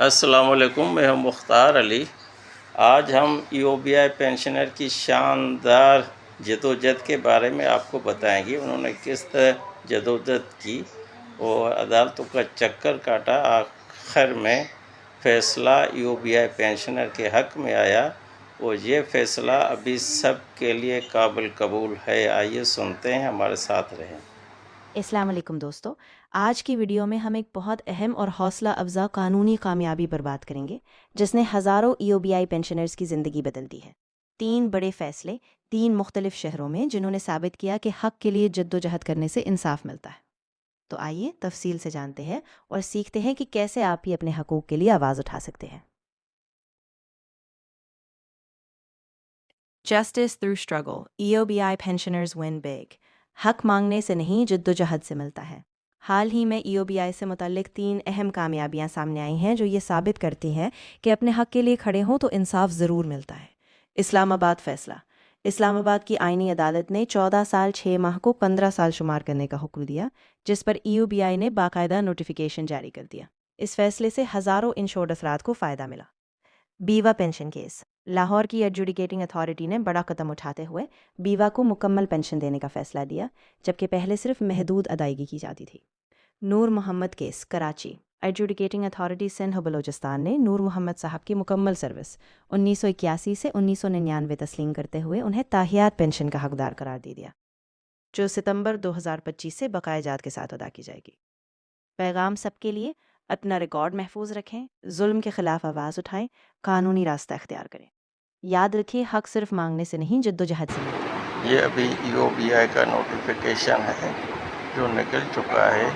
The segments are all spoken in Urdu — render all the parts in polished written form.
السلام علیکم، میں ہوں مختار علی۔ آج ہم EOBI پینشنر کی شاندار جدوجہد کے بارے میں آپ کو بتائیں گے۔ انہوں نے کس طرح جدوجہد کی اور عدالتوں کا چکر کاٹا، آخر میں فیصلہ EOBI پینشنر کے حق میں آیا اور یہ فیصلہ ابھی سب کے لیے قابل قبول ہے۔ آئیے سنتے ہیں، ہمارے ساتھ رہیں۔ السلام علیکم دوستو، آج کی ویڈیو میں ہم ایک بہت اہم اور حوصلہ افزا قانونی کامیابی پر بات کریں گے جس نے ہزاروں EOBI پینشنرز کی زندگی بدل دی ہے۔ 3 بڑے فیصلے 3 مختلف شہروں میں، جنہوں نے ثابت کیا کہ حق کے لیے جدوجہد کرنے سے انصاف ملتا ہے۔ تو آئیے تفصیل سے جانتے ہیں اور سیکھتے ہیں کہ کیسے آپ بھی اپنے حقوق کے لیے آواز اٹھا سکتے ہیں۔ Justice through struggle, EOBI pensioners win big۔ حق مانگنے سے نہیں، جدوجہد سے ملتا ہے۔ حال ہی میں EOBI سے متعلق 3 اہم کامیابیاں سامنے آئی ہیں جو یہ ثابت کرتی ہیں کہ اپنے حق کے لیے کھڑے ہوں تو انصاف ضرور ملتا ہے۔ اسلام آباد فیصلہ۔ اسلام آباد کی آئینی عدالت نے 14 سال 6 ماہ کو 15 سال شمار کرنے کا حکم دیا، جس پر EOBI نے باقاعدہ نوٹیفیکیشن جاری کر دیا۔ اس فیصلے سے ہزاروں انشورڈ افراد کو فائدہ ملا۔ بیوہ پینشن کیس۔ لاہور کی ایڈجوڈیکیٹنگ اتھارٹی نے بڑا قدم اٹھاتے ہوئے بیوہ کو مکمل پینشن دینے کا فیصلہ دیا، جبکہ پہلے صرف محدود ادائیگی کی جاتی تھی۔ نور محمد کیس، کراچی۔ ایڈجوڈیکیٹنگ اتھارٹی سندھ و بلوچستان نے نور محمد صاحب کی مکمل سروس 1981 سے 1999 تسلیم کرتے ہوئے انہیں تاحیات پینشن کا حقدار قرار دے دیا، جو ستمبر 2025 سے بقایا جات کے ساتھ ادا کی جائے گی۔ پیغام سب کے لیے: اپنا ریکارڈ محفوظ رکھیں، ظلم کے خلاف آواز اٹھائیں، قانونی راستہ اختیار کریں۔ یاد رکھیں، حق صرف مانگنے سے نہیں، جدوجہد سے ملتا ہے۔ یہ ابھی EOBI کا نوٹیفیکیشن ہے جو نکل چکا ہے،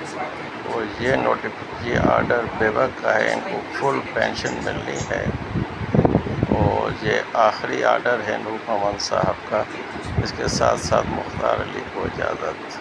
اور یہ آرڈر بیوہ کا ہے، ان کو فل پینشن ملنی ہے، اور یہ آخری آرڈر ہے نور محمد صاحب کا۔ اس کے ساتھ ساتھ مختار علی کو اجازت۔